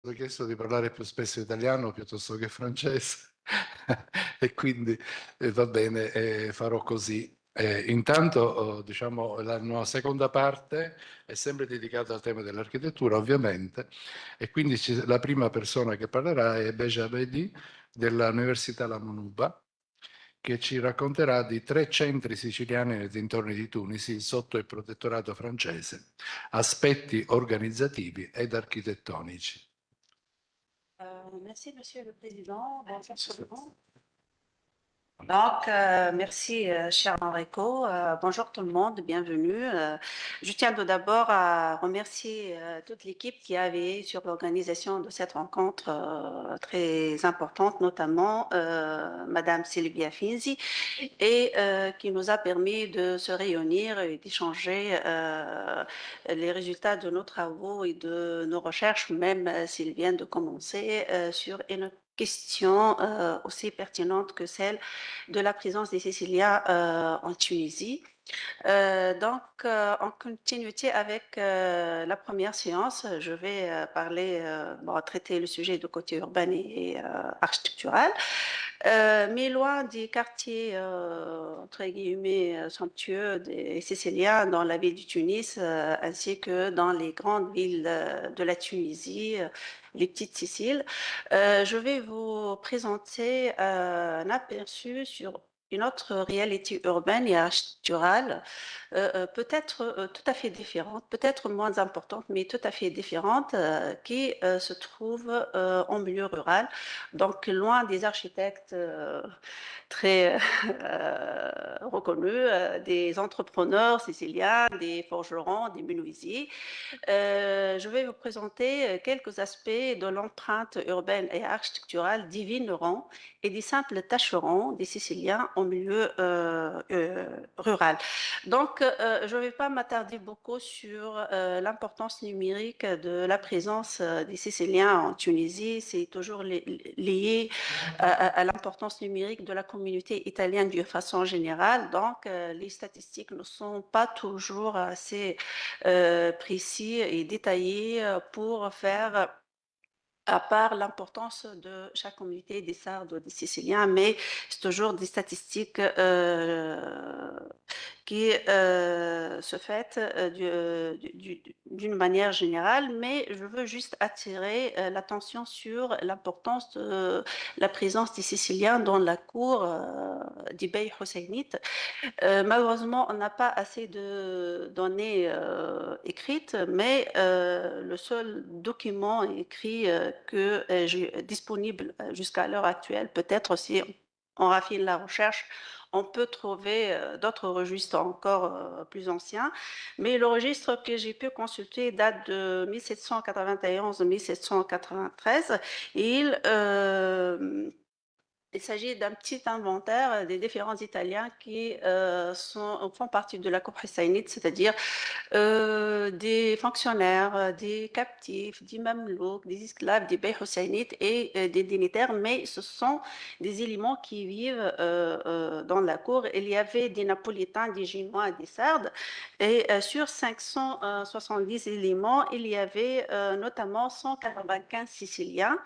ho chiesto di parlare più spesso italiano piuttosto che francese e quindi va bene, farò così. Intanto, diciamo, la seconda parte è sempre dedicata al tema dell'architettura, ovviamente, e quindi la prima persona che parlerà è Beja Bedi dell'Università La Monouba, che ci racconterà di 3 centri siciliani nei dintorni di Tunisi sotto il protettorato francese, aspetti organizzativi ed architettonici. Merci, Monsieur le Président. Bonjour tout le monde. Merci, cher Enrico. Bonjour tout le monde, bienvenue. Je tiens tout d'abord à remercier toute l'équipe qui a veillé sur l'organisation de cette rencontre très importante, notamment Madame Sylvia Finzi, et qui nous a permis de se réunir et d'échanger les résultats de nos travaux et de nos recherches, même s'ils viennent de commencer, sur une question aussi pertinente que celle de la présence des Siciliens en Tunisie. En continuité avec la première séance, je vais traiter le sujet de côté urbain et architectural. Mais loin des quartiers, entre guillemets, somptueux des Siciliens dans la ville de Tunis, ainsi que dans les grandes villes de la Tunisie, les petites Siciles, je vais vous présenter un aperçu sur une autre réalité urbaine et architecturale, peut-être tout à fait différente, peut-être moins importante, mais tout à fait différente, qui se trouve en milieu rural, donc loin des architectes très reconnus, des entrepreneurs siciliens, des forgerons, des menuisiers. Je vais vous présenter quelques aspects de l'empreinte urbaine et architecturale des vignerons et des simples tâcherons des Siciliens en milieu rural. Je ne vais pas m'attarder beaucoup sur l'importance numérique de la présence des Siciliens en Tunisie. C'est toujours lié à l'importance numérique de la communauté italienne de façon générale. Les statistiques ne sont pas toujours assez précis et détaillés pour faire à part l'importance de chaque communauté des Sardes ou des Siciliens, mais c'est toujours des statistiques qui se fait d'une manière générale, mais je veux juste attirer l'attention sur l'importance de la présence des Siciliens dans la cour du Bey Husseynite. Malheureusement, on n'a pas assez de données écrites, mais le seul document écrit que j'ai disponible jusqu'à l'heure actuelle, peut-être si on raffine la recherche, on peut trouver d'autres registres encore plus anciens, mais le registre que j'ai pu consulter date de 1791-1793 et il s'agit d'un petit inventaire des différents Italiens qui font partie de la Cour Husseynite, c'est-à-dire des fonctionnaires, des captifs, des mamelouks, des esclaves, des bey Husseinites et des dignitaires, mais ce sont des éléments qui vivent dans la cour. Il y avait des Napolitains, des Génois, des Sardes, et sur 570 éléments, il y avait notamment 195 Siciliens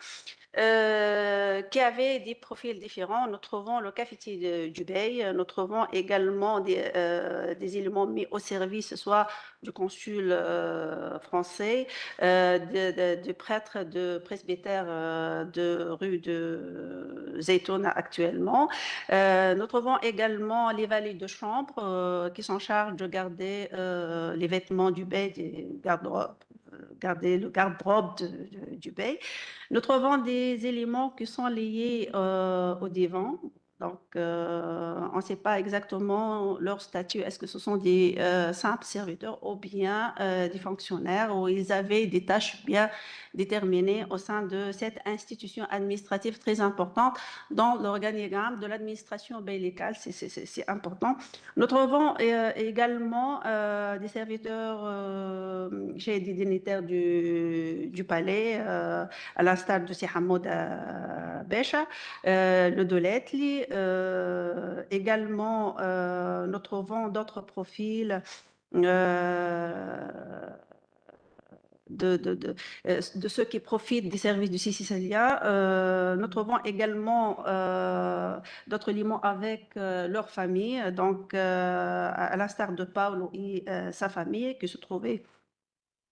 qui avaient des profils différents. Nous trouvons le cafetier du Bey, nous trouvons également des éléments mis au service soit du consul français, du prêtre de presbytère de rue de Zaytouna actuellement. Nous trouvons également les valets de chambre qui sont chargés de garder les vêtements du Bey, garder le garde-robe du Bey. Nous trouvons des éléments qui sont liés au divan. On ne sait pas exactement leur statut. Est-ce que ce sont des simples serviteurs ou bien des fonctionnaires ou ils avaient des tâches bien déterminées au sein de cette institution administrative très importante dans l'organigramme de l'administration obélicale. C'est important. Nous trouvons également des serviteurs chez des dignitaires du palais. À l'instar de Si Hamoud Becha, le Doletli. Également, nous trouvons d'autres profils de ceux qui profitent des services du Sicilien. Nous trouvons également d'autres limons avec leur famille, donc à l'instar de Paolo et sa famille qui se trouvaient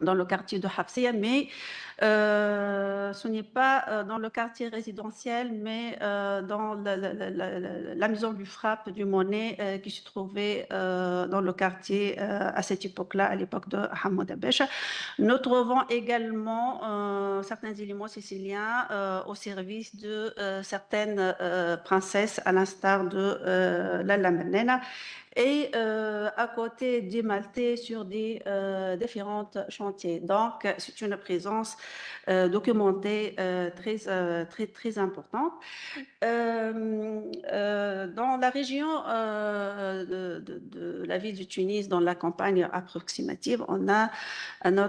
dans le quartier de Hafsia, mais ce n'est pas dans le quartier résidentiel, mais dans la maison du Frappe du Monet qui se trouvait dans le quartier à cette époque-là, à l'époque de Hamoud Abesh. Nous trouvons également certains éléments siciliens au service de certaines princesses, à l'instar de la Lamennena, et à côté des Maltais sur des différents chantiers. Donc, c'est une présence documentée très importante. Dans la région de la ville de Tunis, dans la campagne approximative, on a une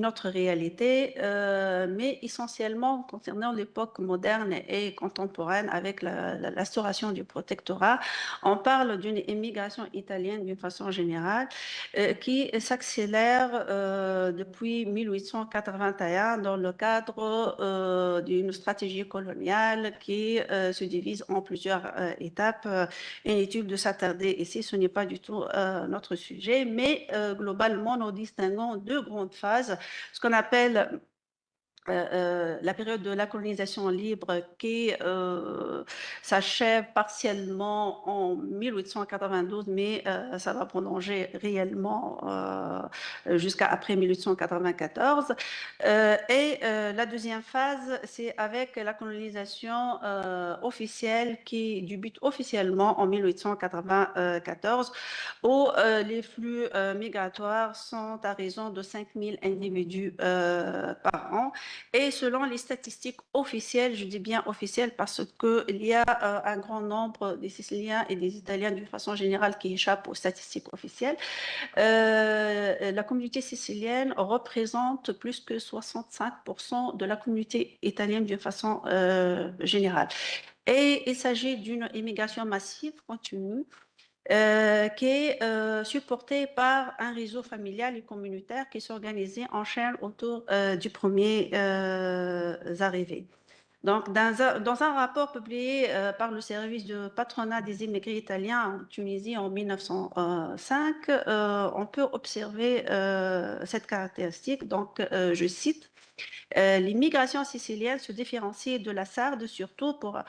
autre réalité, mais essentiellement concernant l'époque moderne et contemporaine avec l'instauration du protectorat. On parle d'une immigration italienne d'une façon générale qui s'accélère depuis 1881 dans le cadre d'une stratégie coloniale qui se divise en plusieurs étapes. Inutile de s'attarder ici, ce n'est pas du tout notre sujet, mais globalement, nous distinguons deux grandes phases, ce qu'on appelle la période de la colonisation libre qui s'achève partiellement en 1892, mais ça va prolonger réellement jusqu'à après 1894. Et la deuxième phase, c'est avec la colonisation officielle qui débute officiellement en 1894, où les flux migratoires sont à raison de 5000 individus par an. Et selon les statistiques officielles, je dis bien officielles parce qu'il y a un grand nombre des Siciliens et des Italiens d'une façon générale qui échappent aux statistiques officielles, la communauté sicilienne représente plus que 65% de la communauté italienne d'une façon générale. Et il s'agit d'une immigration massive continue qui est supporté par un réseau familial et communautaire qui s'organisait en chaîne autour du premier arrivé. Donc, dans un rapport publié par le service de patronat des immigrés italiens en Tunisie en 1905, on peut observer cette caractéristique. Donc, je cite, l'immigration sicilienne se différencie de la sarde surtout pour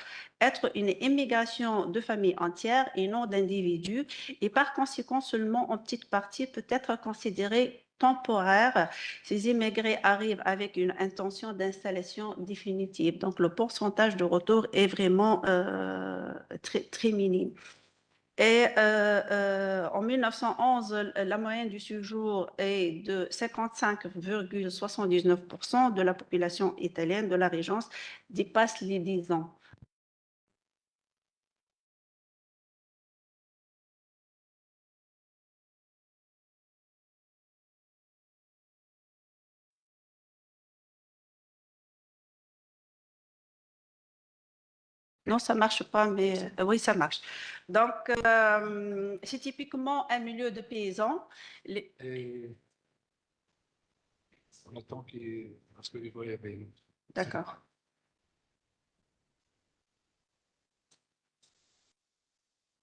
être une immigration de familles entières et non d'individus, et par conséquent seulement en petite partie peut être considérée temporaire. Ces immigrés arrivent avec une intention d'installation définitive. Donc le pourcentage de retour est vraiment très minime. Et en 1911, la moyenne du séjour est de 55,79% de la population italienne de la Régence dépasse les 10 ans. Non, ça marche pas, mais oui, ça marche. Donc, c'est typiquement un milieu de paysans. On attend parce qu'il va y avoir. D'accord.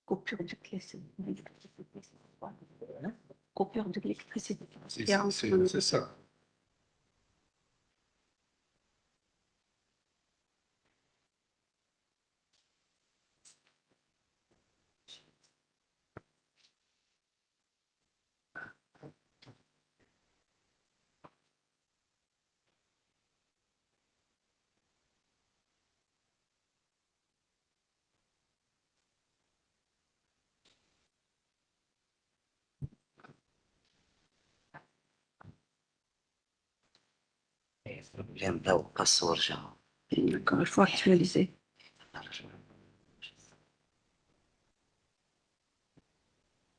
Coupure d'électricité. Coupure d'électricité. C'est ça. البروبليم لو قص ورجع D'accord, il faut actualiser.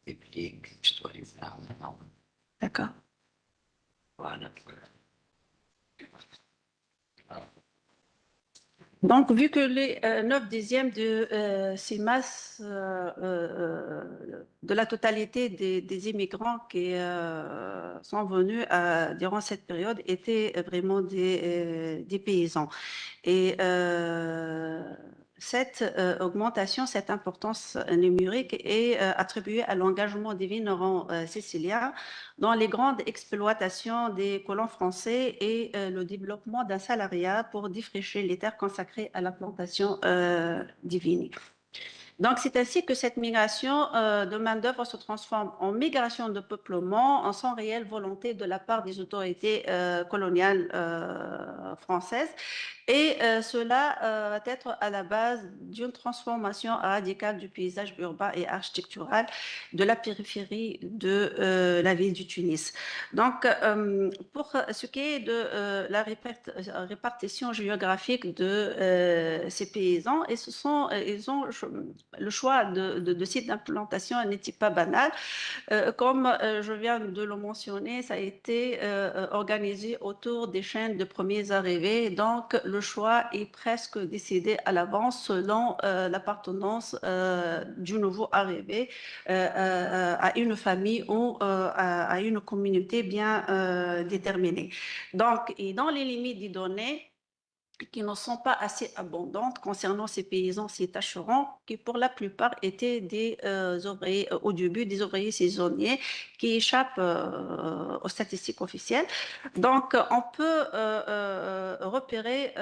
يبليك تشتوري D'accord. وأنا Donc, vu que les 9 dixièmes de ces masses, de la totalité des immigrants qui sont venus durant cette période étaient vraiment des paysans. Et cette augmentation, cette importance numérique est attribuée à l'engagement des vignerons siciliens dans les grandes exploitations des colons français et le développement d'un salariat pour défricher les terres consacrées à la plantation des vignes. Donc, c'est ainsi que cette migration de main-d'œuvre se transforme en migration de peuplement en sans réelle volonté de la part des autorités coloniales françaises. Et cela va être à la base d'une transformation radicale du paysage urbain et architectural de la périphérie de la ville du Tunis. Donc, pour ce qui est de la répartition géographique de ces paysans, et ils ont le choix de sites d'implantation n'était pas banal. Comme je viens de le mentionner, ça a été organisé autour des chaînes de premiers arrivés. Donc, le choix est presque décidé à l'avance selon l'appartenance du nouveau arrivé à une famille ou à une communauté bien déterminée. Donc, et dans les limites des données, qui ne sont pas assez abondantes concernant ces paysans, ces tâcherons, qui pour la plupart étaient des ouvriers, au début des ouvriers saisonniers qui échappent aux statistiques officielles. Donc, on peut repérer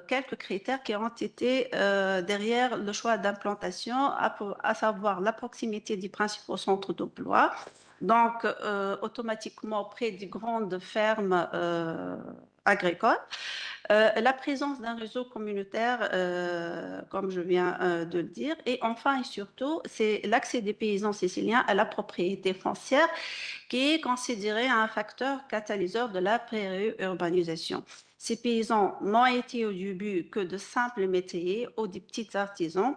quelques critères qui ont été derrière le choix d'implantation, à savoir la proximité des principaux centres d'emploi, donc automatiquement près des grandes fermes agricoles. La présence d'un réseau communautaire, comme je viens de le dire, et enfin et surtout, c'est l'accès des paysans siciliens à la propriété foncière qui est considéré un facteur catalyseur de la pré-urbanisation. Ces paysans n'ont été au début que de simples métayers ou des petits artisans,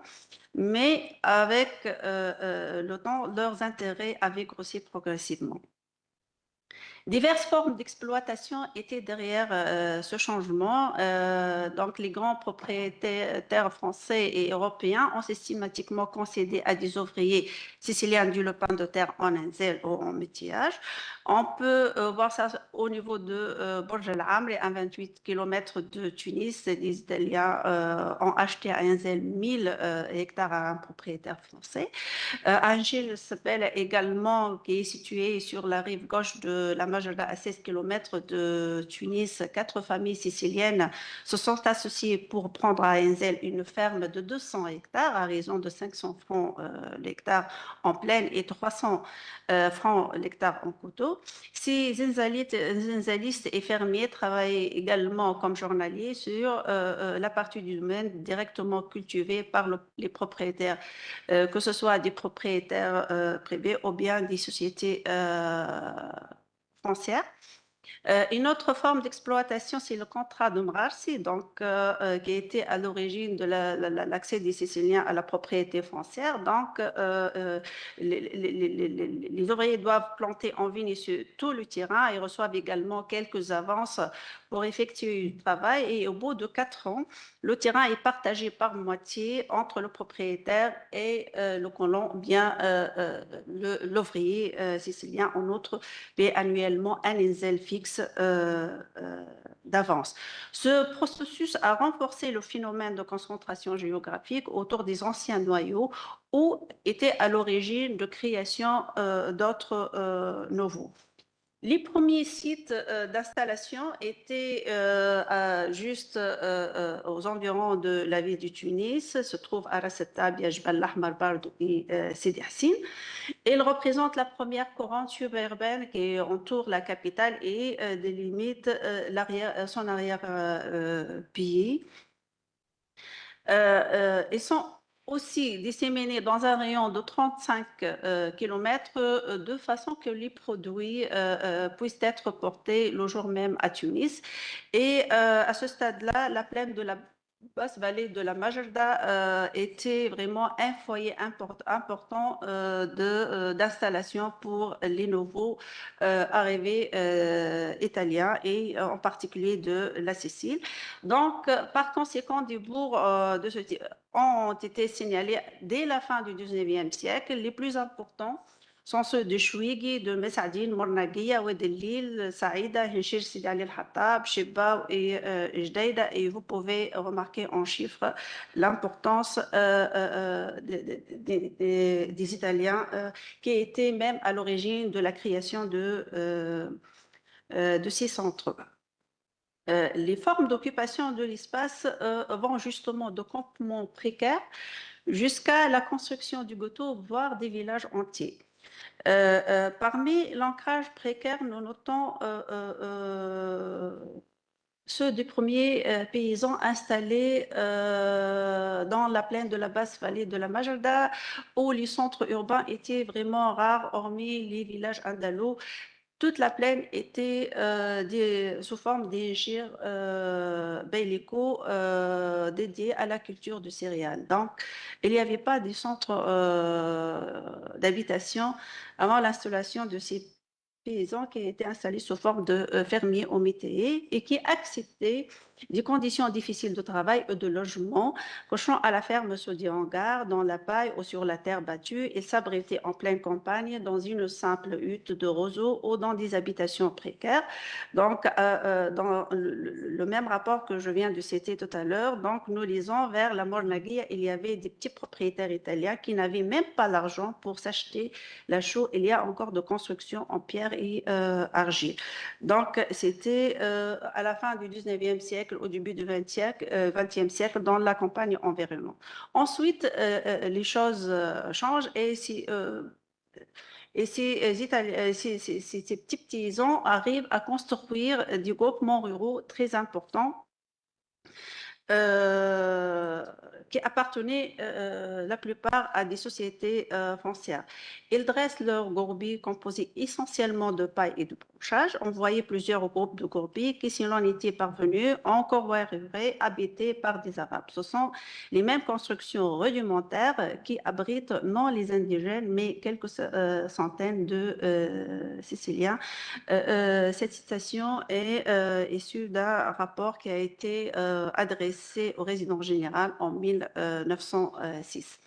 mais avec le temps, leurs intérêts avaient grossi progressivement. Diverses formes d'exploitation étaient derrière ce changement. Donc, les grands propriétaires français et européens ont systématiquement concédé à des ouvriers siciliens du lopin de terre en inzel ou en métillage. On peut voir ça au niveau de Borj El Amr, à 28 km de Tunis. Les Italiens ont acheté à inzel 1000 hectares à un propriétaire français. Angers s'appelle également, qui est situé sur la rive gauche de la Majorda à 16 km de Tunis. 4 familles siciliennes se sont associées pour prendre à Enzel une ferme de 200 hectares à raison de 500 francs l'hectare en plaine et 300 francs l'hectare en coteau. Ces zinzalistes et fermiers travaillent également comme journaliers sur la partie du domaine directement cultivée par les propriétaires, que ce soit des propriétaires privés ou bien des sociétés foncières. Une autre forme d'exploitation, c'est le contrat de Mrarsi, donc, qui a été à l'origine de l'accès des Siciliens à la propriété foncière. Donc, les ouvriers doivent planter en vigne sur tout le terrain et reçoivent également quelques avances pour effectuer le travail. Et au bout de 4 ans, le terrain est partagé par moitié entre le propriétaire et le colon, bien l'ouvrier sicilien. En outre, paie annuellement un inzel fixe d'avance. Ce processus a renforcé le phénomène de concentration géographique autour des anciens noyaux ou était à l'origine de création d'autres nouveaux. Les premiers sites d'installation étaient juste aux environs de la ville du Tunis, se trouve à Ras Tabia, Jbal Ahmar, Bard et Sidi Hassin. Il représente la première couronne suburbaine qui entoure la capitale et délimite son arrière-pays. Ils sont aussi disséminés dans un rayon de 35 km de façon que les produits puissent être portés le jour même à Tunis. Et à ce stade-là, la plaine de la basse vallée de la Majerda était vraiment un foyer important d'installation pour les nouveaux arrivés italiens et en particulier de la Sicile. Donc, par conséquent, des bourgs de ce type ont été signalés dès la fin du 19e siècle. Les plus importants sont ceux de Chouigui, de Messaadine, Mornaguia, Ouedelil, Saïda, Hinchir, Sidi Ali al-Hattab, Sheba et Jdeida. Et vous pouvez remarquer en chiffres l'importance des Italiens qui étaient même à l'origine de la création de ces centres. Les formes d'occupation de l'espace vont justement de campements précaires jusqu'à la construction du ghetto, voire des villages entiers. Parmi l'ancrage précaire, nous notons ceux des premiers paysans installés dans la plaine de la basse vallée de la Majerda, où les centres urbains étaient vraiment rares, hormis les villages andalous. Toute la plaine était sous forme d'ingir beylico dédiés à la culture du céréales. Donc, il n'y avait pas de centre d'habitation avant l'installation de ces paysans qui étaient installés sous forme de fermiers au métier et qui acceptaient des conditions difficiles de travail et de logement, cochant à la ferme sous des hangars, dans la paille ou sur la terre battue, et s'abritaient en pleine campagne dans une simple hutte de roseaux ou dans des habitations précaires. Donc, dans le même rapport que je viens de citer tout à l'heure, donc nous lisons vers la Mornaguia, il y avait des petits propriétaires italiens qui n'avaient même pas l'argent pour s'acheter la chaux. Il y a encore de construction en pierre et argile. Donc, c'était à la fin du 19e siècle, au début du 20e siècle, dans la campagne environnante. Ensuite, les choses changent et ces petits paysans arrivent à construire des groupements ruraux très importants qui appartenaient la plupart à des sociétés foncières. Ils dressent leurs gourbies composées essentiellement de paille et de branchage. On voyait plusieurs groupes de gourbies qui, si l'on était parvenu, encore arriveraient habités par des Arabes. Ce sont les mêmes constructions rudimentaires qui abritent non les indigènes, mais quelques centaines de Siciliens. Cette citation est issue d'un rapport qui a été adressé au résident général en 1906.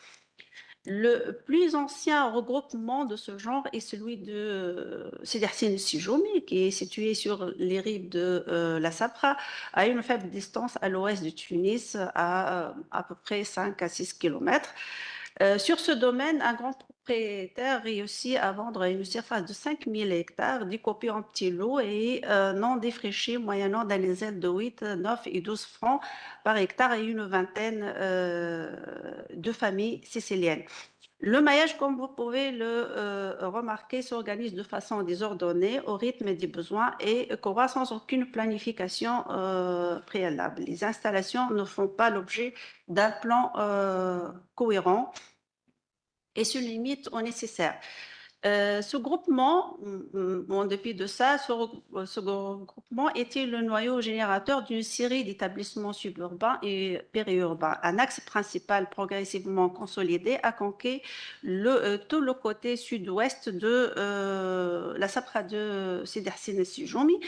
Le plus ancien regroupement de ce genre est celui de Sidi Hassan Sijoumi, qui est situé sur les rives de la Sabra, à une faible distance à l'ouest de Tunis, à peu près 5 à 6 kilomètres. Sur ce domaine, un grand propriétaire réussit à vendre une surface de 5000 hectares découpée en petits lots et non défrichés moyennant des ailes de 8, 9 et 12 francs par hectare et une vingtaine de familles siciliennes. Le maillage, comme vous pouvez le remarquer, s'organise de façon désordonnée au rythme des besoins et croît sans aucune planification préalable. Les installations ne font pas l'objet d'un plan cohérent et se limitent au nécessaire. Ce groupement, en dépit de ça, ce regroupement était le noyau générateur d'une série d'établissements suburbains et périurbains. Un axe principal progressivement consolidé a conquis tout le côté sud-ouest de la Sabra de Sidi Hassan Sijoumi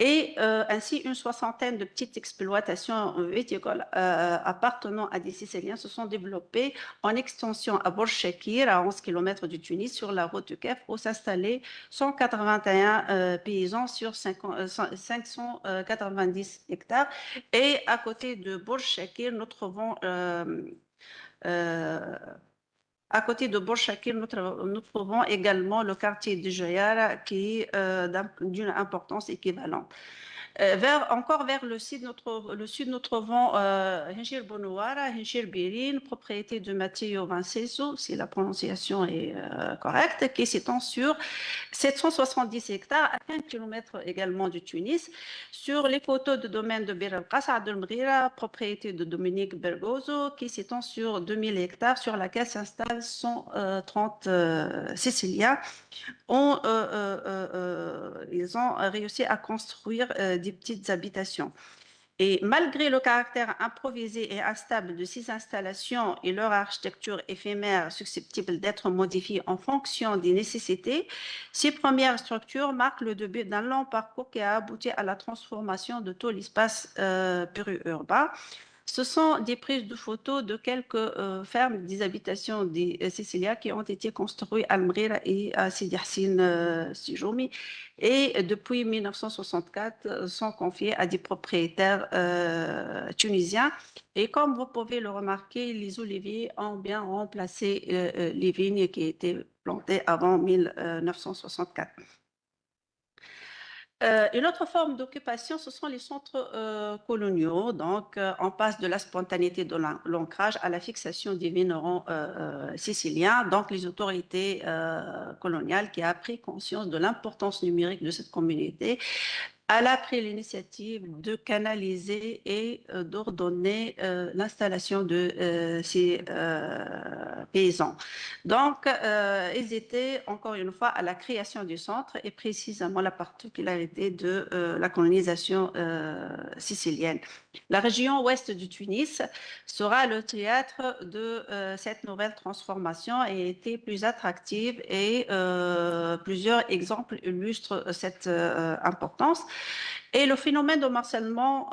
et ainsi une soixantaine de petites exploitations viticoles appartenant à des Siciliens se sont développées en extension à Bourg-Chekir, à 11 km du Tunis, sur la route du Kef, où s'installaient 181 paysans sur 590 hectares. Et à côté de Bourg-Chekir, nous trouvons à côté de Bourg-Chakir, nous trouvons également le quartier de Joyara qui est d'une importance équivalente. Encore vers le sud, nous trouvons Hinchir Bonouara, Hinchir Birin, propriété de Matteo Vincenzo, si la prononciation est correcte, qui s'étend sur 770 hectares à 15 km également du Tunis, sur les coteaux de domaine de Bir al-Qasr al-Mghira, propriété de Dominique Bergoso, qui s'étend sur 2000 hectares, sur laquelle s'installent 130 Siciliens. Ils ont réussi à construire des petites habitations. Et malgré le caractère improvisé et instable de ces installations et leur architecture éphémère susceptible d'être modifiée en fonction des nécessités, ces premières structures marquent le début d'un long parcours qui a abouti à la transformation de tout l'espace périurbain. Ce sont des prises de photos de quelques fermes des habitations des Siciliens qui ont été construites à Mrira et à Sidi Yassine Sijoumi et depuis 1964 sont confiées à des propriétaires tunisiens. Et comme vous pouvez le remarquer, les oliviers ont bien remplacé les vignes qui étaient plantées avant 1964. Une autre forme d'occupation, ce sont les centres coloniaux. Donc, on passe de la spontanéité de l'ancrage à la fixation des vignerons siciliens. Donc, les autorités coloniales qui ont pris conscience de l'importance numérique de cette communauté, elle a pris l'initiative de canaliser et d'ordonner l'installation de ces paysans. Donc, ils étaient encore une fois à la création du centre et précisément la particularité de la colonisation sicilienne. La région ouest du Tunis sera le théâtre de cette nouvelle transformation et était plus attractive et plusieurs exemples illustrent cette importance. Et le phénomène de morcellement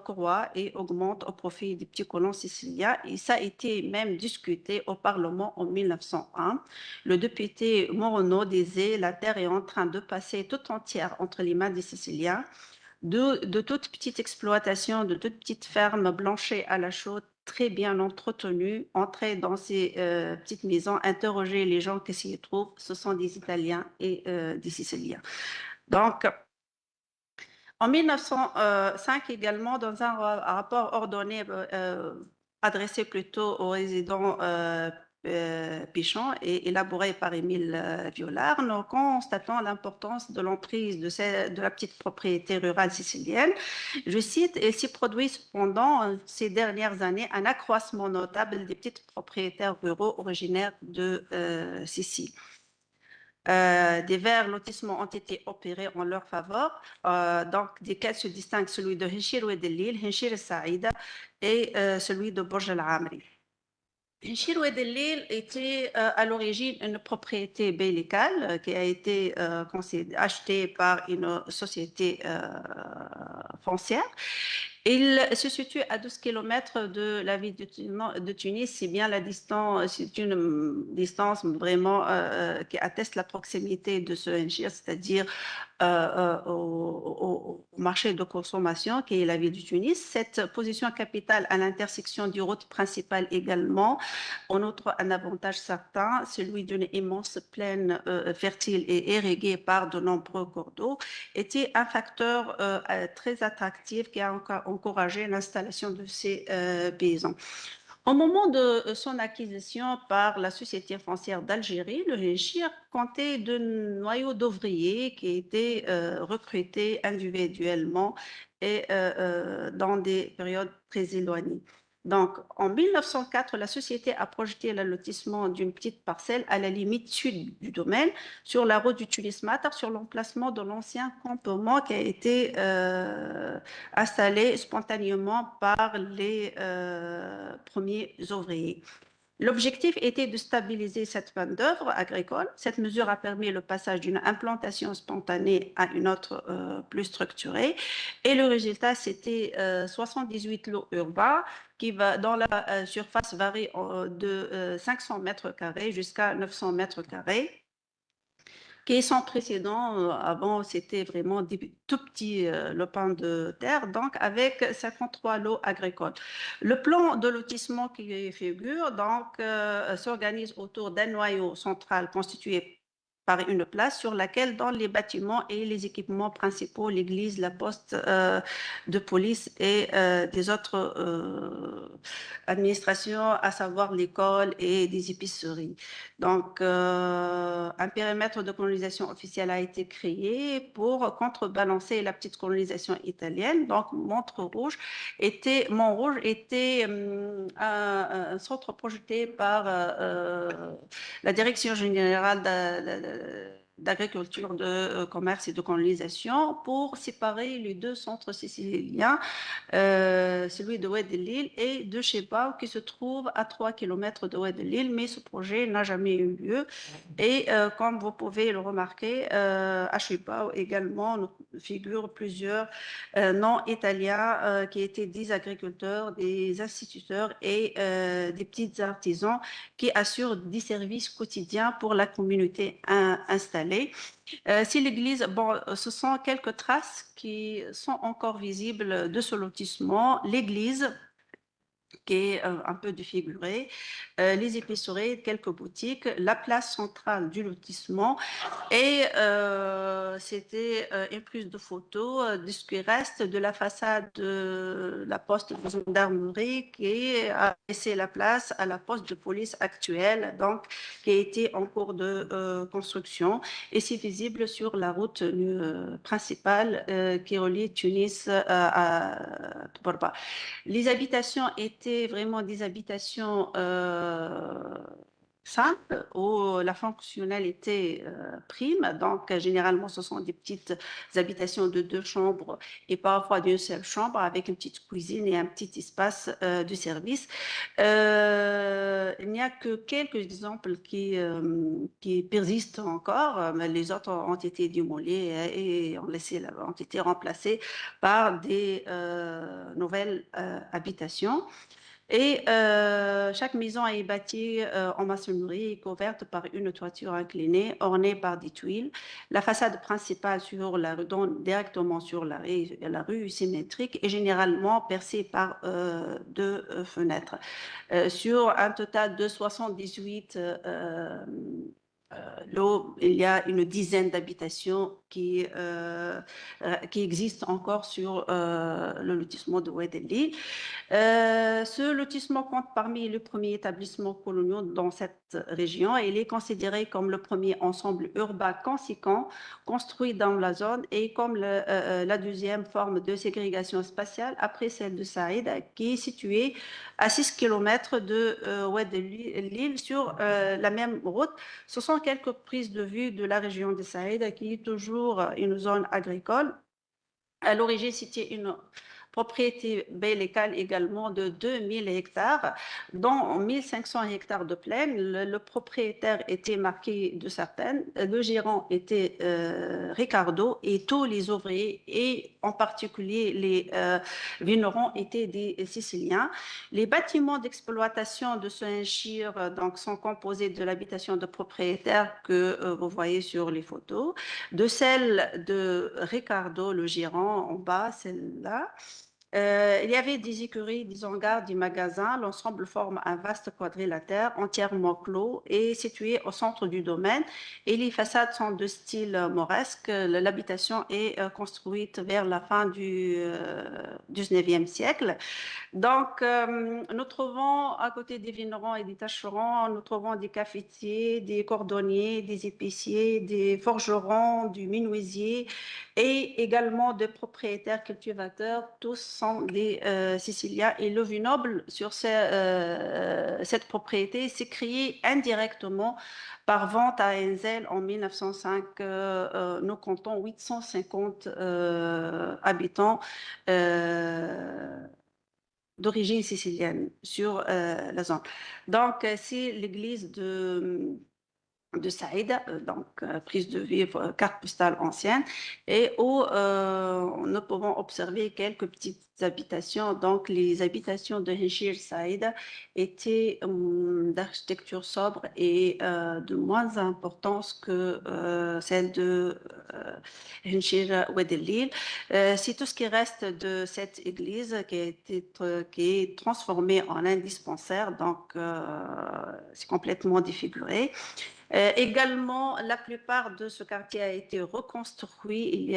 croît et augmente au profit des petits colons siciliens. Et ça a été même discuté au Parlement en 1901. Le député Morono disait « La terre est en train de passer tout entière entre les mains des Siciliens. De toutes petites exploitations, de toutes petites fermes blanchies à la chaux, très bien entretenues, entrer dans ces petites maisons, interroger les gens qui s'y trouvent, ce sont des Italiens et des Siciliens. » Donc, en 1905 également, dans un rapport ordonné adressé plutôt aux résidents Pichon et élaboré par Émile Violard, nous constatons l'importance de l'emprise de la petite propriété rurale sicilienne. Je cite, « Il s'y produit cependant ces dernières années un accroissement notable des petits propriétaires ruraux originaires de Sicile. » Des verts lotissements ont été opérés en leur faveur. Donc, desquels se distinguent celui de Hinchir Ouedelil, Hinchir Saïda et celui de Borj al-Amri. Hinchir Ouedelil était à l'origine une propriété bellicale qui a été achetée par une société foncière. Il se situe à 12 km de la ville de Tunis, c'est bien la distance, c'est une distance vraiment qui atteste la proximité de ce Hinchir, c'est-à-dire au marché de consommation qui est la ville de Tunis. Cette position capitale à l'intersection des routes principales également, en outre un avantage certain, celui d'une immense plaine fertile et irriguée par de nombreux cours d'eau, était un facteur très attractif qui a encouragé l'installation de ces paysans. Au moment de son acquisition par la Société foncière d'Algérie, le Hinchir comptait de noyaux d'ouvriers qui étaient recrutés individuellement et dans des périodes très éloignées. Donc, en 1904, la société a projeté l'allotissement d'une petite parcelle à la limite sud du domaine, sur la route du Tunis-Matar, sur l'emplacement de l'ancien campement qui a été installé spontanément par les premiers ouvriers. L'objectif était de stabiliser cette main-d'œuvre agricole. Cette mesure a permis le passage d'une implantation spontanée à une autre plus structurée. Et le résultat, c'était 78 lots urbains dont la surface varie de 500 mètres carrés jusqu'à 900 mètres carrés, qui est sans précédent. Avant, c'était vraiment des tout petits lopins de terre, donc avec 53 lots agricoles. Le plan de lotissement qui figure donc s'organise autour d'un noyau central constitué par une place sur laquelle, dans les bâtiments et les équipements principaux, l'église, la poste de police et des autres administrations, à savoir l'école et des épiceries. Donc, un périmètre de colonisation officielle a été créé pour contrebalancer la petite colonisation italienne. Donc, Montrouge était un centre projeté par la Direction générale d'agriculture, de commerce et de colonisation pour séparer les deux centres siciliens, celui de Oued el-Lil et de Chebao qui se trouve à 3 km de Oued el-Lil, mais ce projet n'a jamais eu lieu. Et comme vous pouvez le remarquer, à Chebao également figurent plusieurs noms italiens qui étaient des agriculteurs, des instituteurs et des petits artisans qui assurent des services quotidiens pour la communauté installée. Si l'église, bon, ce sont quelques traces qui sont encore visibles de ce lotissement. L'église, qui est un peu défigurée, les épiceries, quelques boutiques, la place centrale du lotissement et c'était une prise de photos de ce qui reste de la façade de la poste de gendarmerie qui a laissé la place à la poste de police actuelle, donc qui a été en cours de construction et c'est visible sur la route principale qui relie Tunis à Tobrba. Les habitations étaient vraiment des habitations simples où la fonctionnalité prime. Donc, généralement, ce sont des petites habitations de 2 chambres et parfois d'une seule chambre avec une petite cuisine et un petit espace de service. Il n'y a que quelques exemples qui persistent encore, mais les autres ont été démolis et ont été remplacés par des nouvelles habitations. Et chaque maison est bâtie en maçonnerie et couverte par une toiture inclinée ornée par des tuiles. La façade principale sur la rue donne directement sur la rue symétrique et généralement percée par 2 fenêtres. Sur un total de 78 il y a une dizaine d'habitations qui existent encore sur le lotissement de Oued el-Lil. Ce lotissement compte parmi les premiers établissements coloniaux dans cette région et il est considéré comme le premier ensemble urbain conséquent construit dans la zone et comme la deuxième forme de ségrégation spatiale après celle de Saïd qui est située à 6 km de Oued el-Lil sur la même route. Ce sont quelques prises de vue de la région de Saïd qui est toujours une zone agricole. À l'origine, c'était une propriété légale également de 2000 hectares, dont 1500 hectares de plaine. Le propriétaire était marqué de certaines. Le gérant était Ricardo et tous les ouvriers et en particulier les vignerons étaient des Siciliens. Les bâtiments d'exploitation de ce Henshir donc, sont composés de l'habitation de propriétaires que vous voyez sur les photos, de celle de Ricardo, le gérant en bas, celle-là. Il y avait des écuries, des hangars, des magasins. L'ensemble forme un vaste quadrilatère entièrement clos et situé au centre du domaine. Et les façades sont de style mauresque. L'habitation est construite vers la fin du 19e siècle. Donc, nous trouvons à côté des vignerons et des tâcherons, nous trouvons des cafetiers, des cordonniers, des épiciers, des forgerons, du menuisier et également des propriétaires cultivateurs. Tous sont des Siciliens et le vignoble sur cette propriété s'est créé indirectement par vente à Enzel en 1905. Nous comptons 850 habitants d'origine sicilienne sur la zone. Donc, c'est l'église de Saïd, donc prise de vivre, carte postale ancienne, et où nous pouvons observer quelques petites habitations. Donc, les habitations de Henshir Saïd étaient d'architecture sobre et de moins importance que celle de Henshir Oued el-Lil. C'est tout ce qui reste de cette église qui est transformée en un dispensaire, donc c'est complètement défiguré. Également, la plupart de ce quartier a été reconstruit.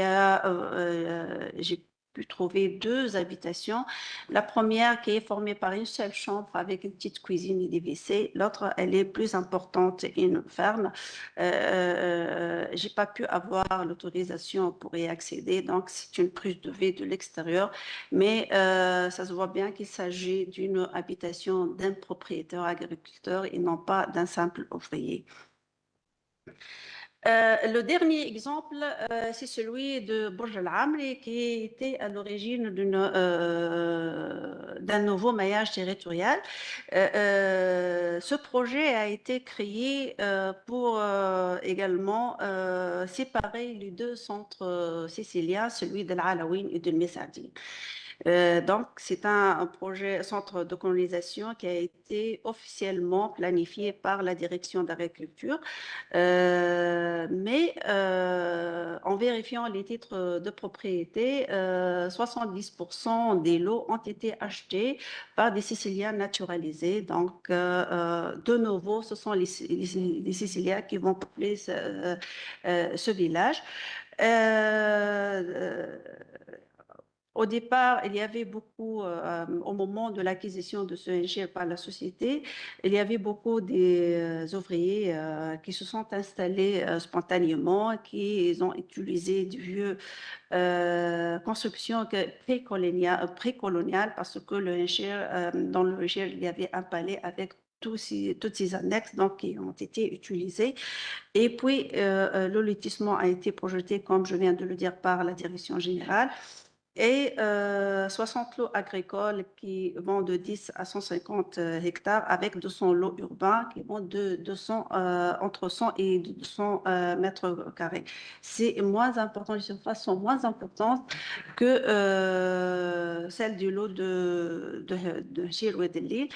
J'ai pu trouver 2 habitations. La première qui est formée par une seule chambre avec une petite cuisine et des WC. L'autre, elle est plus importante et une ferme. J'ai pas pu avoir l'autorisation pour y accéder, donc c'est une prise de vue de l'extérieur. Mais ça se voit bien qu'il s'agit d'une habitation d'un propriétaire agriculteur et non pas d'un simple ouvrier. Le dernier exemple, c'est celui de Burj Al Amri, qui était à l'origine d'un nouveau maillage territorial. Ce projet a été créé pour également séparer les deux centres siciliens, celui de l'Alaouine et de Messaadine. Donc, c'est un projet, centre de colonisation qui a été officiellement planifié par la direction d'agriculture. Mais en vérifiant les titres de propriété, 70% des lots ont été achetés par des Siciliens naturalisés. Donc, de nouveau, ce sont les Siciliens qui vont peupler ce village. Euh, Au départ, il y avait beaucoup, au moment de l'acquisition de ce NGL par la société, il y avait beaucoup des ouvriers qui se sont installés spontanément, qui ont utilisé du vieux construction précoloniale parce que le NGL, dans le NGL, il y avait un palais avec toutes ces annexes donc, qui ont été utilisées. Et puis, le lotissement a été projeté, comme je viens de le dire, par la direction générale. Et 60 lots agricoles qui vont de 10 à 150 hectares avec 200 lots urbains qui vont de 200, entre 100 et 200 mètres carrés. C'est moins important, les surfaces sont moins importantes que celles du lot de Chir et de Lille.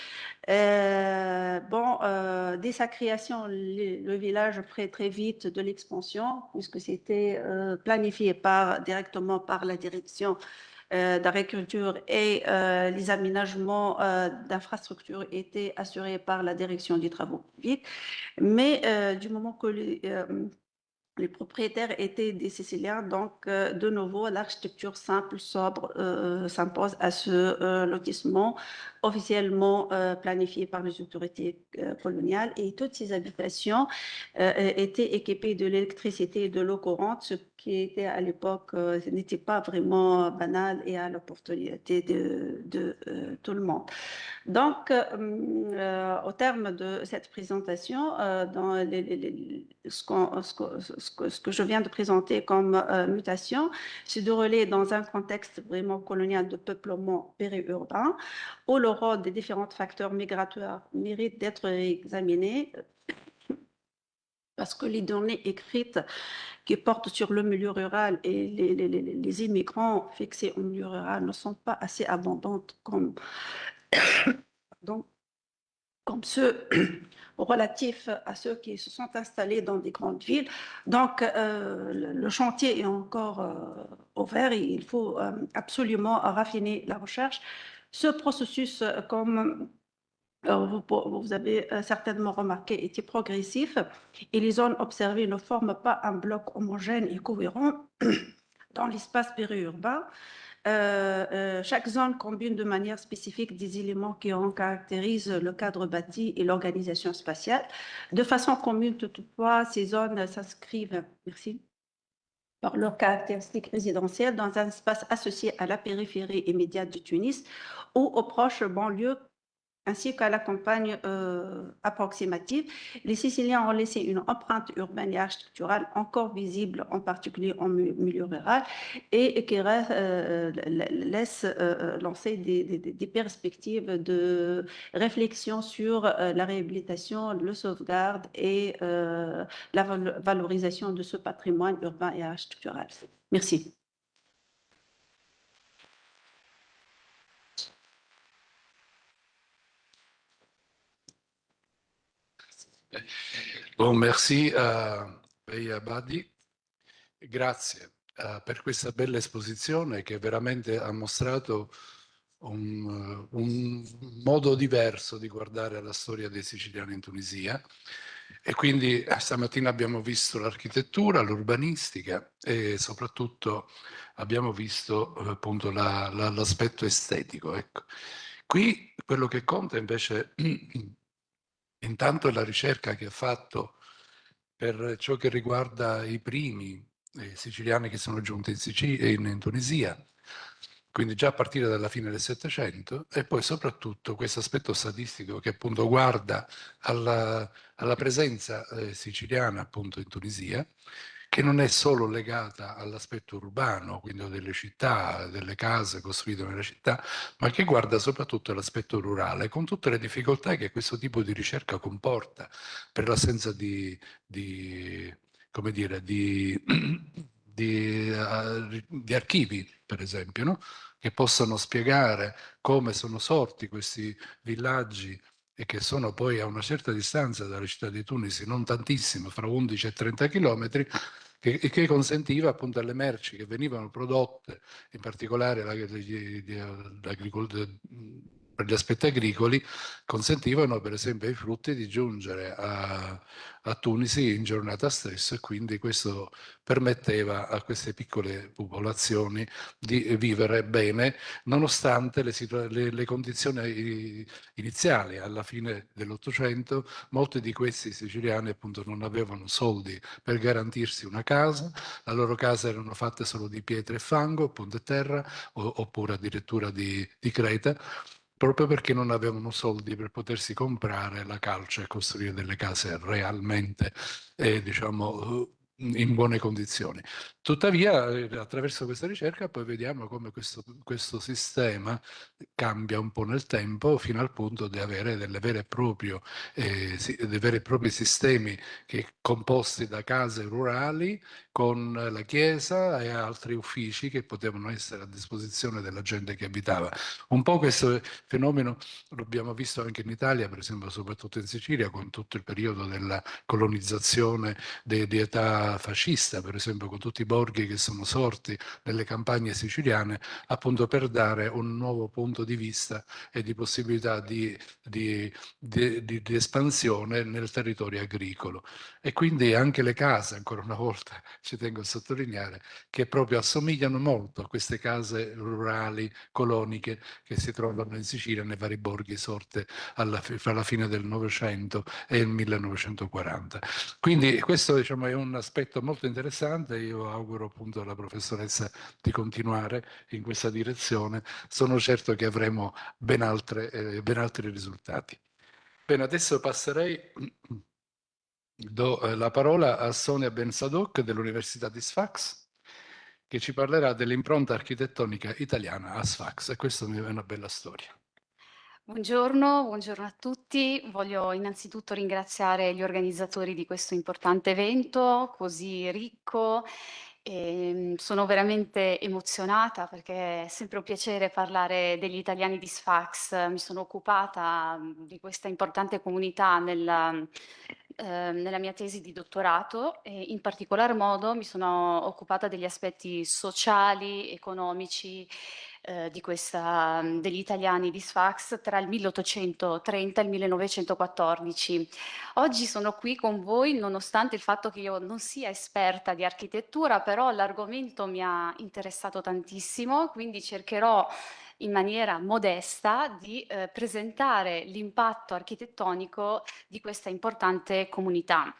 Dès sa création, le village ferait très vite de l'expansion, puisque c'était planifié directement par la direction d'agriculture et les aménagements d'infrastructures étaient assurés par la direction des travaux publics. Mais du moment que les propriétaires étaient des Siciliens, donc de nouveau, l'architecture simple, sobre s'impose à ce lotissement officiellement planifié par les autorités coloniales et toutes ces habitations étaient équipées de l'électricité et de l'eau courante, ce qui était à l'époque n'était pas vraiment banal et à l'opportunité de tout le monde. Donc, au terme de cette présentation, dans ce que je viens de présenter comme mutation, se déroulait dans un contexte vraiment colonial de peuplement périurbain, où le rôle des différents facteurs migratoires mérite d'être examiné parce que les données écrites qui portent sur le milieu rural et les immigrants fixés au milieu rural ne sont pas assez abondantes donc, comme ceux relatifs à ceux qui se sont installés dans des grandes villes. Donc, le chantier est encore ouvert et il faut absolument raffiner la recherche. Ce processus, comme vous avez certainement remarqué, était progressif et les zones observées ne forment pas un bloc homogène et cohérent dans l'espace périurbain. Chaque zone combine de manière spécifique des éléments qui en caractérisent le cadre bâti et l'organisation spatiale. De façon commune, toutefois, ces zones s'inscrivent, par leurs caractéristiques résidentielles dans un espace associé à la périphérie immédiate de Tunis ou aux proches banlieues ainsi qu'à la campagne approximative. Les Siciliens ont laissé une empreinte urbaine et architecturale encore visible, en particulier en milieu rural, et qui laisse lancer des perspectives de réflexion sur la réhabilitation, le sauvegarde et la valorisation de ce patrimoine urbain et architectural. Merci. Bon, merci a lei Abadi, grazie per questa bella esposizione che veramente ha mostrato un modo diverso di guardare alla storia dei siciliani in Tunisia. E quindi stamattina abbiamo visto l'architettura, l'urbanistica e soprattutto abbiamo visto appunto l'aspetto estetico. Ecco. Qui quello che conta invece intanto è la ricerca che ha fatto per ciò che riguarda i primi siciliani che sono giunti in Tunisia, quindi già a partire dalla fine del Settecento, e poi soprattutto questo aspetto statistico che appunto guarda alla presenza siciliana appunto in Tunisia, che non è solo legata all'aspetto urbano, quindi delle città, delle case costruite nelle città, ma che guarda soprattutto all'aspetto rurale, con tutte le difficoltà che questo tipo di ricerca comporta per l'assenza come dire, di archivi, per esempio, no? Che possano spiegare come sono sorti questi villaggi e che sono poi a una certa distanza dalla città di Tunisi, non tantissimo, fra 11 e 30 chilometri, che consentiva appunto alle merci che venivano prodotte, in particolare per gli aspetti agricoli, consentivano per esempio ai frutti di giungere a Tunisi in giornata stessa, e quindi questo permetteva a queste piccole popolazioni di vivere bene nonostante le condizioni iniziali. Alla fine dell'Ottocento molti di questi siciliani appunto non avevano soldi per garantirsi una casa, le loro case erano fatte solo di pietre e fango, punto e terra, oppure addirittura di creta, proprio perché non avevano soldi per potersi comprare la calce e costruire delle case realmente, diciamo, in buone condizioni. Tuttavia, attraverso questa ricerca poi vediamo come questo sistema cambia un po' nel tempo fino al punto di avere dei veri e propri sistemi composti da case rurali con la chiesa e altri uffici che potevano essere a disposizione della gente che abitava. Un po' questo fenomeno l'abbiamo visto anche in Italia, per esempio, soprattutto in Sicilia, con tutto il periodo della colonizzazione di età fascista, per esempio, con tutti i borghi che sono sorti nelle campagne siciliane, appunto per dare un nuovo punto di vista e di possibilità di espansione nel territorio agricolo. E quindi anche le case, ancora una volta, ci tengo a sottolineare, che proprio assomigliano molto a queste case rurali, coloniche, che si trovano in Sicilia, nei vari borghi sorte fra la fine del Novecento e il 1940. Quindi questo, diciamo, è un aspetto molto interessante. Io auguro appunto alla professoressa di continuare in questa direzione. Sono certo che avremo ben altri risultati. Bene, adesso passerei, do la parola a Sonia Bensadoc dell'Università di Sfax, che ci parlerà dell'impronta architettonica italiana a Sfax, e questa è una bella storia. Buongiorno, buongiorno a tutti. Voglio innanzitutto ringraziare gli organizzatori di questo importante evento così ricco. Sono veramente emozionata perché è sempre un piacere parlare degli italiani di Sfax. Mi sono occupata di questa importante comunità nella mia tesi di dottorato e in particolar modo mi sono occupata degli aspetti sociali, economici degli italiani di Sfax tra il 1830 e il 1914. Oggi sono qui con voi nonostante il fatto che io non sia esperta di architettura, però l'argomento mi ha interessato tantissimo, quindi cercherò in maniera modesta di presentare l'impatto architettonico di questa importante comunità.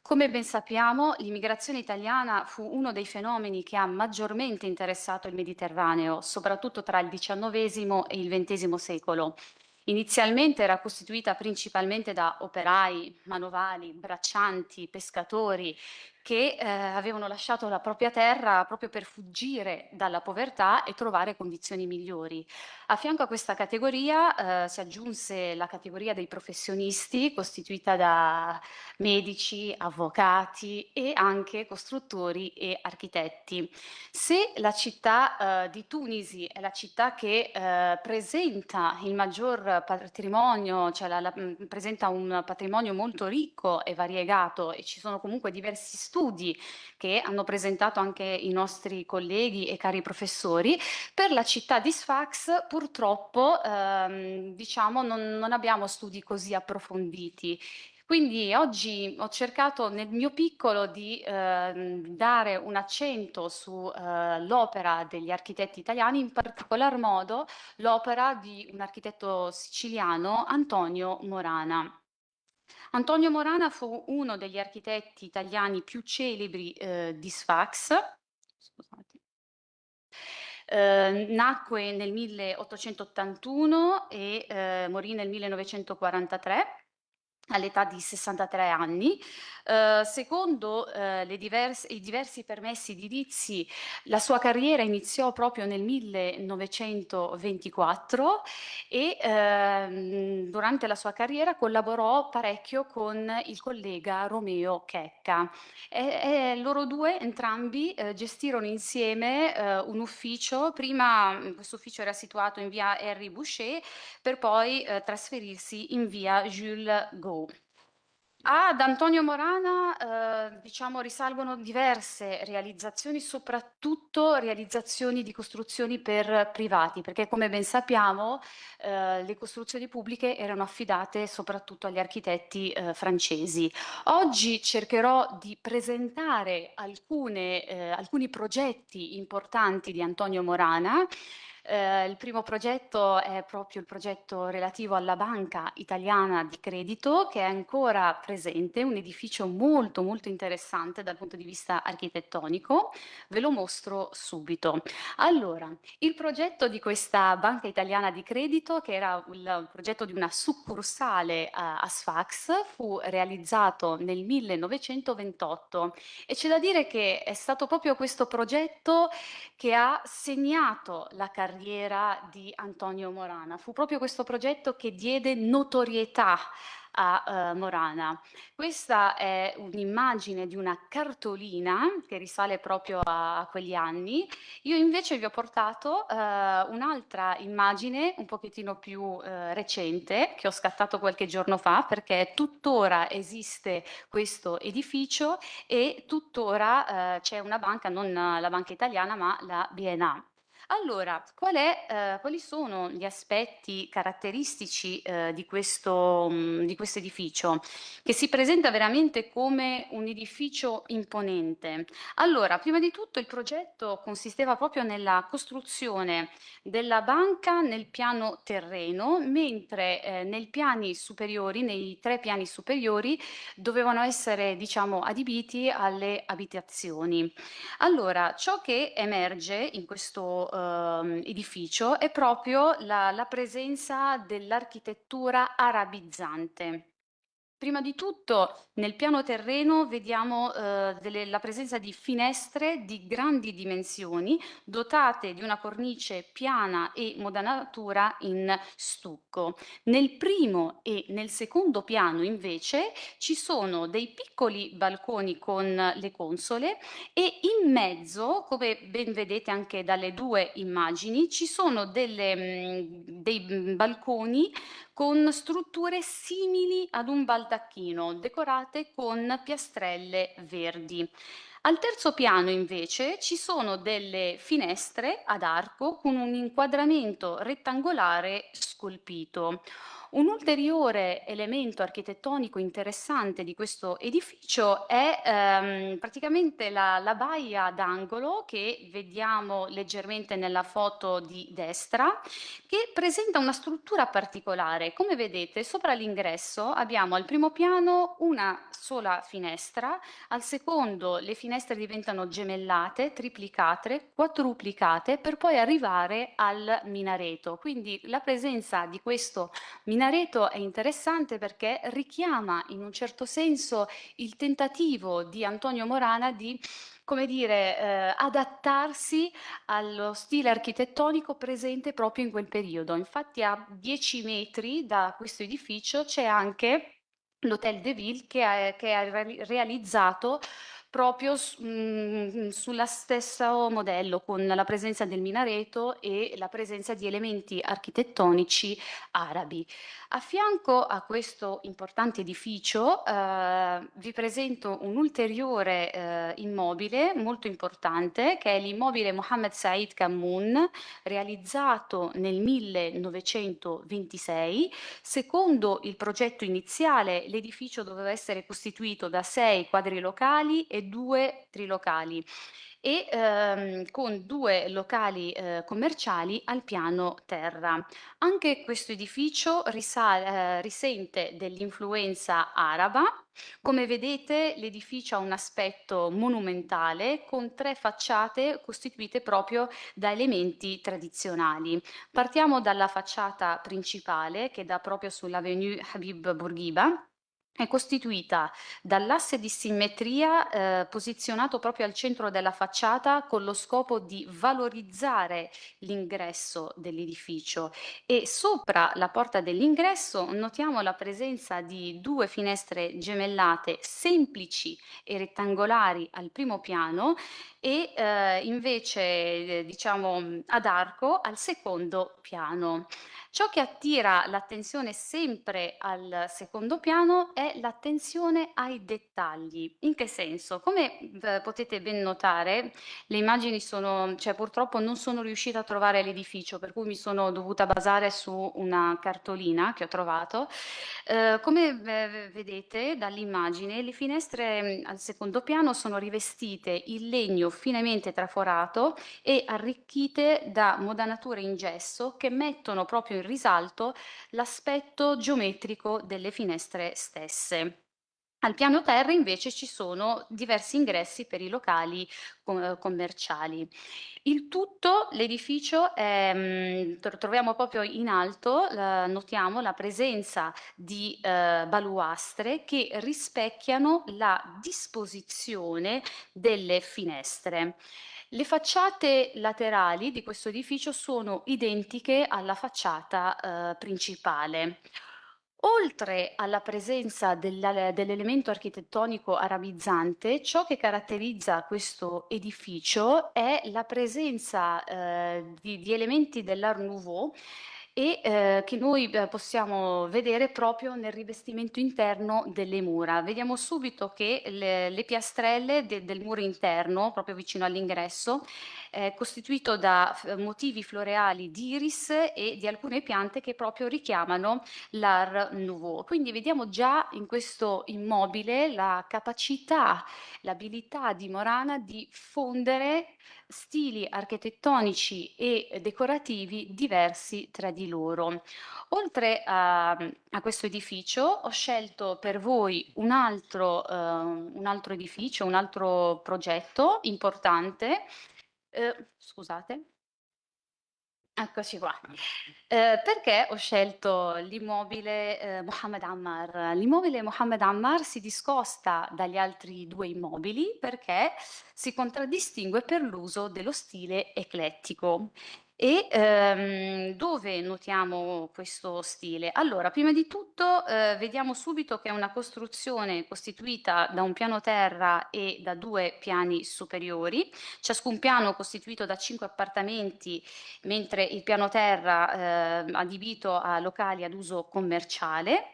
Come ben sappiamo, l'immigrazione italiana fu uno dei fenomeni che ha maggiormente interessato il Mediterraneo, soprattutto tra il XIX e il XX secolo. Inizialmente era costituita principalmente da operai, manovali, braccianti, pescatori che avevano lasciato la propria terra proprio per fuggire dalla povertà e trovare condizioni migliori. A fianco a questa categoria si aggiunse la categoria dei professionisti, costituita da medici, avvocati e anche costruttori e architetti. Se la città di Tunisi è la città che presenta il maggior patrimonio, cioè presenta un patrimonio molto ricco e variegato, e ci sono comunque diversi studi che hanno presentato anche i nostri colleghi e cari professori, per la città di Sfax purtroppo diciamo non abbiamo studi così approfonditi. Quindi oggi ho cercato nel mio piccolo di dare un accento sull'opera degli architetti italiani, in particolar modo l'opera di un architetto siciliano, Antonio Morana. Antonio Morana fu uno degli architetti italiani più celebri di Sfax. Scusate. Nacque nel 1881 e morì nel 1943 all'età di 63 anni. Secondo i diversi permessi edilizi, la sua carriera iniziò proprio nel 1924 e durante la sua carriera collaborò parecchio con il collega Romeo Checca. Loro due entrambi gestirono insieme un ufficio. Prima questo ufficio era situato in via Henri Boucher, per poi trasferirsi in via Jules Gau. Ad Antonio Morana, diciamo, risalgono diverse realizzazioni, soprattutto realizzazioni di costruzioni per privati, perché come ben sappiamo le costruzioni pubbliche erano affidate soprattutto agli architetti francesi. Oggi cercherò di presentare alcuni progetti importanti di Antonio Morana. Il primo progetto è proprio il progetto relativo alla Banca Italiana di Credito, che è ancora presente, un edificio molto molto interessante dal punto di vista architettonico. Ve lo mostro subito. Allora, il progetto di questa Banca Italiana di Credito, che era il progetto di una succursale a Sfax, fu realizzato nel 1928 e c'è da dire che è stato proprio questo progetto che ha segnato la carriera di Antonio Morana. Fu proprio questo progetto che diede notorietà a Morana. Questa è un'immagine di una cartolina che risale proprio a quegli anni. Io invece vi ho portato un'altra immagine un pochettino più recente, che ho scattato qualche giorno fa, perché tuttora esiste questo edificio e tuttora c'è una banca, non la Banca Italiana, ma la BNA. Allora, quali sono gli aspetti caratteristici di questo edificio, che si presenta veramente come un edificio imponente? Allora, prima di tutto il progetto consisteva proprio nella costruzione della banca nel piano terreno, mentre nei tre piani superiori, dovevano essere, diciamo, adibiti alle abitazioni. Allora, ciò che emerge in questo edificio è proprio la presenza dell'architettura arabizzante. Prima di tutto, nel piano terreno vediamo la presenza di finestre di grandi dimensioni, dotate di una cornice piana e modanatura in stucco. Nel primo e nel secondo piano, invece, ci sono dei piccoli balconi con le console e in mezzo, come ben vedete anche dalle due immagini, ci sono dei balconi con strutture simili ad un baldacchino, decorate con piastrelle verdi. Al terzo piano, invece, ci sono delle finestre ad arco con un inquadramento rettangolare scolpito. Un ulteriore elemento architettonico interessante di questo edificio è praticamente la baia d'angolo, che vediamo leggermente nella foto di destra, che presenta una struttura particolare. Come vedete, sopra l'ingresso abbiamo al primo piano una sola finestra, al secondo le finestre diventano gemellate, triplicate, quadruplicate, per poi arrivare al minareto. Quindi la presenza di questo minareto è interessante perché richiama in un certo senso il tentativo di Antonio Morana di, come dire, adattarsi allo stile architettonico presente proprio in quel periodo. Infatti a 10 metri da questo edificio c'è anche l'Hotel de Ville che ha realizzato proprio sulla stesso modello, con la presenza del minareto e la presenza di elementi architettonici arabi. A fianco a questo importante edificio vi presento un ulteriore immobile molto importante, che è l'immobile Mohammed Said Kammoun, realizzato nel 1926. Secondo il progetto iniziale, l'edificio doveva essere costituito da 6 quadrilocali e e 2 trilocali e con 2 locali commerciali al piano terra. Anche questo edificio risente dell'influenza araba. Come vedete, l'edificio ha un aspetto monumentale con 3 facciate costituite proprio da elementi tradizionali. Partiamo dalla facciata principale che dà proprio sull'Avenue Habib Bourguiba. È costituita dall'asse di simmetria posizionato proprio al centro della facciata con lo scopo di valorizzare l'ingresso dell'edificio e sopra la porta dell'ingresso notiamo la presenza di 2 finestre gemellate semplici e rettangolari al primo piano e invece diciamo ad arco al secondo piano. Ciò che attira l'attenzione sempre al secondo piano è l'attenzione ai dettagli. In che senso? Come potete ben notare, le immagini sono, cioè purtroppo non sono riuscita a trovare l'edificio, per cui mi sono dovuta basare su una cartolina che ho trovato. Come vedete dall'immagine, le finestre al secondo piano sono rivestite in legno finemente traforato e arricchite da modanature in gesso che mettono proprio in risalto l'aspetto geometrico delle finestre stesse. Al piano terra invece ci sono diversi ingressi per i locali commerciali. Il tutto, l'edificio, troviamo proprio in alto, notiamo la presenza di baluastre che rispecchiano la disposizione delle finestre. Le facciate laterali di questo edificio sono identiche alla facciata principale. Oltre alla presenza dell'elemento architettonico arabizzante, ciò che caratterizza questo edificio è la presenza di elementi dell'Art Nouveau e che noi possiamo vedere proprio nel rivestimento interno delle mura. Vediamo subito che le piastrelle del muro interno, proprio vicino all'ingresso, è costituito da motivi floreali di iris e di alcune piante che proprio richiamano l'Art Nouveau. Quindi vediamo già in questo immobile la capacità, l'abilità di Morana di fondere stili architettonici e decorativi diversi tra di loro. Oltre a questo edificio ho scelto per voi un altro edificio, un altro progetto importante. Scusate. Eccoci qua. Perché ho scelto l'immobile Mohammed Ammar? L'immobile Mohammed Ammar si discosta dagli altri 2 immobili perché si contraddistingue per l'uso dello stile eclettico. E dove notiamo questo stile? Allora, prima di tutto vediamo subito che è una costruzione costituita da un piano terra e da 2 piani superiori, ciascun piano costituito da 5 appartamenti mentre il piano terra adibito a locali ad uso commerciale.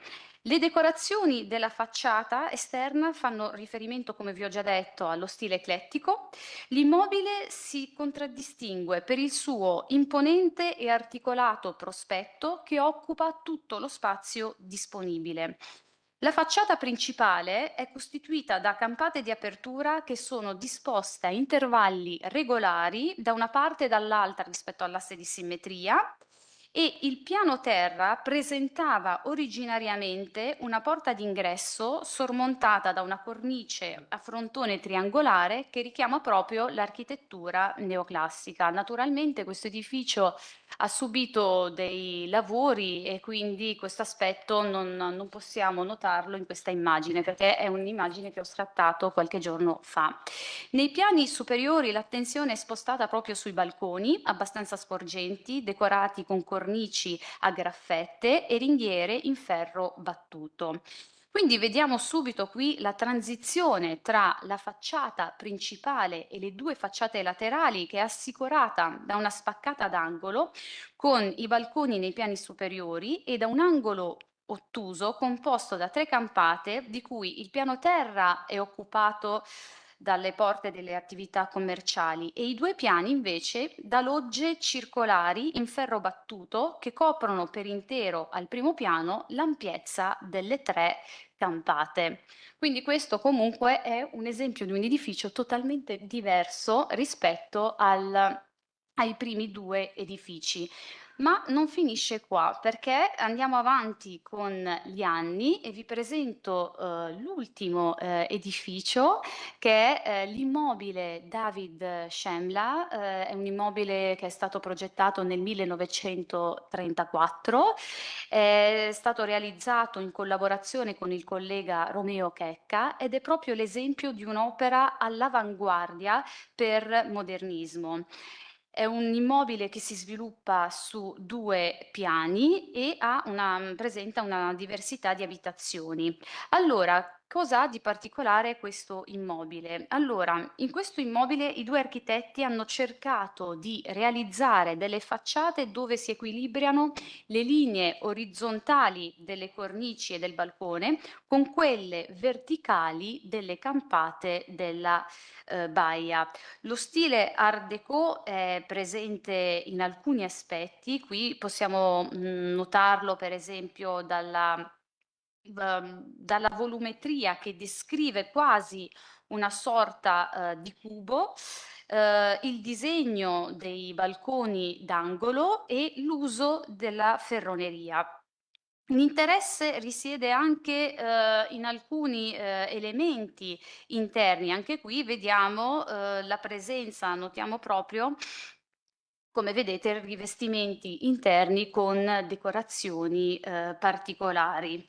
Le decorazioni della facciata esterna fanno riferimento, come vi ho già detto, allo stile eclettico. L'immobile si contraddistingue per il suo imponente e articolato prospetto che occupa tutto lo spazio disponibile. La facciata principale è costituita da campate di apertura che sono disposte a intervalli regolari da una parte e dall'altra rispetto all'asse di simmetria e il piano terra presentava originariamente una porta d'ingresso sormontata da una cornice a frontone triangolare che richiama proprio l'architettura neoclassica. Naturalmente questo edificio ha subito dei lavori e quindi questo aspetto non possiamo notarlo in questa immagine perché è un'immagine che ho scattato qualche giorno fa. Nei piani superiori l'attenzione è spostata proprio sui balconi, abbastanza sporgenti, decorati con cornici a graffette e ringhiere in ferro battuto. Quindi vediamo subito qui la transizione tra la facciata principale e le 2 facciate laterali che è assicurata da una spaccata d'angolo con i balconi nei piani superiori e da un angolo ottuso composto da 3 campate di cui il piano terra è occupato dalle porte delle attività commerciali e i 2 piani invece da logge circolari in ferro battuto che coprono per intero al primo piano l'ampiezza delle 3 campate. Quindi questo comunque è un esempio di un edificio totalmente diverso rispetto ai primi 2 edifici. Ma non finisce qua, perché andiamo avanti con gli anni e vi presento l'ultimo edificio che è l'immobile David Shemla, è un immobile che è stato progettato nel 1934, è stato realizzato in collaborazione con il collega Romeo Checca ed è proprio l'esempio di un'opera all'avanguardia per modernismo. È un immobile che si sviluppa su 2 piani e presenta una diversità di abitazioni. Allora, cosa ha di particolare questo immobile? Allora, in questo immobile i 2 architetti hanno cercato di realizzare delle facciate dove si equilibrano le linee orizzontali delle cornici e del balcone con quelle verticali delle campate della baia. Lo stile Art Déco è presente in alcuni aspetti, qui possiamo notarlo per esempio dalla volumetria che descrive quasi una sorta di cubo, il disegno dei balconi d'angolo e l'uso della ferroneria. L'interesse risiede anche in alcuni elementi interni. Anche qui vediamo la presenza, notiamo proprio, come vedete, rivestimenti interni con decorazioni particolari.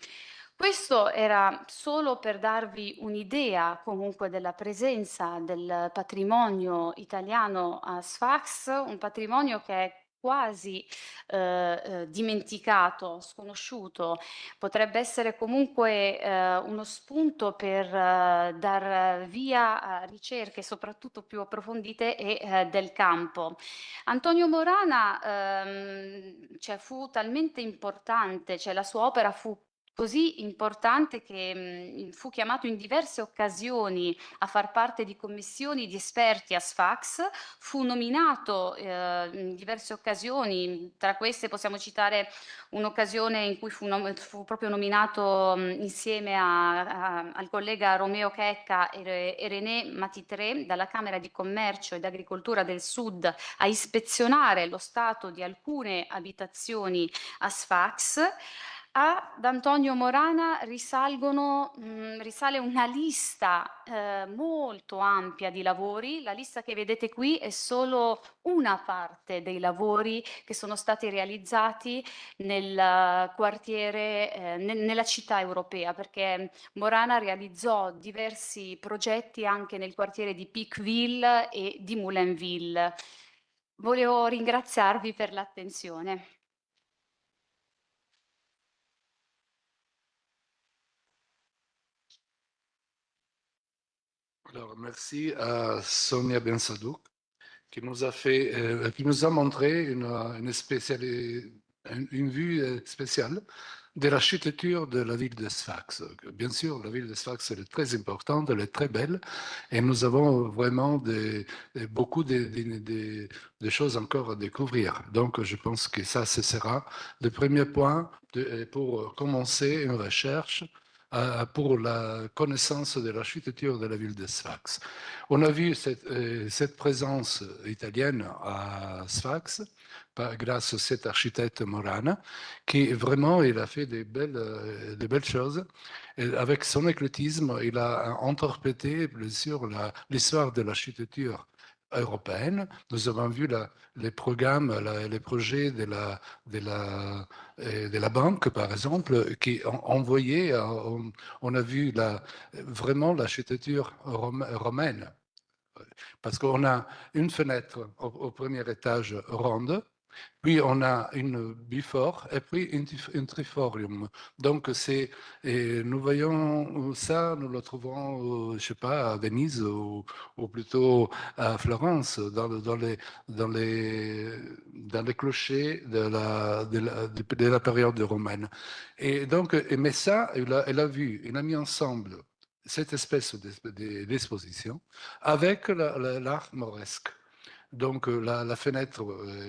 Questo era solo per darvi un'idea comunque della presenza del patrimonio italiano a Sfax, un patrimonio che è quasi dimenticato, sconosciuto. Potrebbe essere comunque uno spunto per dar via a ricerche soprattutto più approfondite e del campo. Antonio Morana cioè, fu talmente importante, cioè la sua opera fu così importante che fu chiamato in diverse occasioni a far parte di commissioni di esperti a Sfax, fu nominato in diverse occasioni, tra queste possiamo citare un'occasione in cui fu proprio nominato insieme al collega Romeo Checca e René Matitré dalla Camera di Commercio ed Agricoltura del Sud a ispezionare lo stato di alcune abitazioni a Sfax. Ad Antonio Morana risale una lista molto ampia di lavori. La lista che vedete qui è solo una parte dei lavori che sono stati realizzati nel quartiere, nella città europea, perché Morana realizzò diversi progetti anche nel quartiere di Piqueville e di Moulainville. Volevo ringraziarvi per l'attenzione. Alors, merci à Sonia Bensadouk qui nous a fait, qui nous a montré une vue spéciale de l'architecture de la ville de Sfax. Bien sûr, la ville de Sfax elle est très importante, elle est très belle, et nous avons vraiment beaucoup de choses encore à découvrir. Donc, je pense que ça, ce sera le premier point pour commencer une recherche pour la connaissance de l'architecture de la ville de Sfax. On a vu cette présence italienne à Sfax grâce à cet architecte Morana qui vraiment il a fait des belles choses. Et avec son éclectisme, il a interprété bien sûr l'histoire de l'architecture européenne. Nous avons vu les programmes, les projets de la banque, par exemple, qui ont envoyé, on a vu vraiment l'architecture romaine. Parce qu'on a une fenêtre au premier étage ronde, puis on a une bifort et puis une triforium. Donc nous voyons ça, nous le trouvons, je ne sais pas, à Venise ou plutôt à Florence, dans les clochers de la période romaine. Et donc, mais ça, il a vu, il a mis ensemble cette espèce d'exposition avec l'art mauresque. Donc la fenêtre,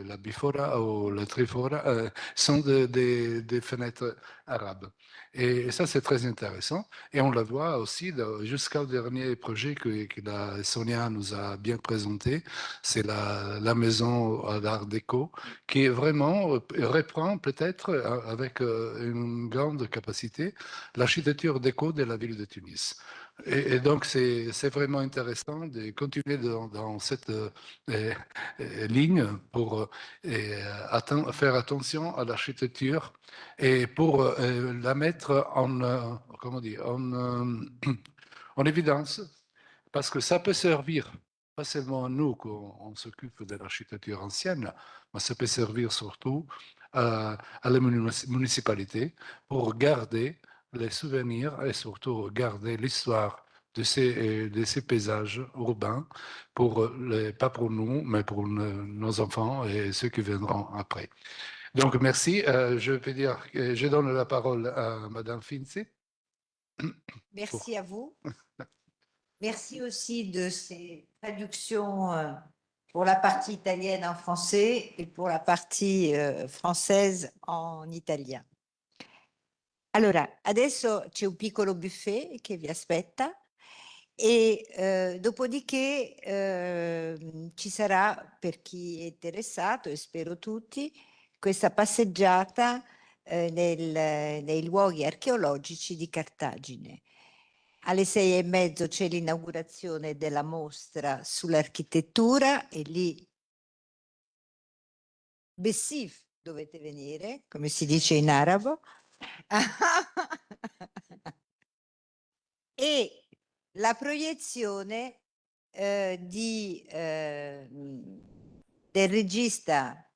la bifora ou la trifora sont des fenêtres arabes. Et ça, c'est très intéressant. Et on la voit aussi jusqu'au dernier projet que Sonia nous a bien présenté. C'est la maison à l'art déco qui est vraiment reprend peut-être avec une grande capacité l'architecture déco de la ville de Tunis. Et donc, c'est vraiment intéressant de continuer dans cette ligne pour faire attention à l'architecture et pour la mettre comment dire, en évidence, parce que ça peut servir, pas seulement à nous qu'on s'occupe de l'architecture ancienne, mais ça peut servir surtout à la municipalité pour garder les souvenirs et surtout garder l'histoire de ces paysages urbains, pas pour nous, mais pour nos enfants et ceux qui viendront après. Donc, merci. Je vais dire, je donne la parole à Madame Finzi. Merci à vous. Merci aussi de ces traductions pour la partie italienne en français et pour la partie française en italien. Allora, adesso c'è un piccolo buffet che vi aspetta e dopodiché ci sarà, per chi è interessato, e spero tutti, questa passeggiata nei luoghi archeologici di Cartagine. Alle 6:30 c'è l'inaugurazione della mostra sull'architettura e lì Bessif dovete venire, come si dice in arabo. E la proiezione del regista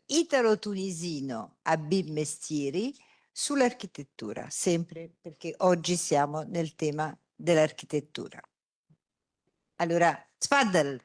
italo-tunisino Habib Mestiri sull'architettura, sempre perché oggi siamo nel tema dell'architettura. Allora, tfaddal.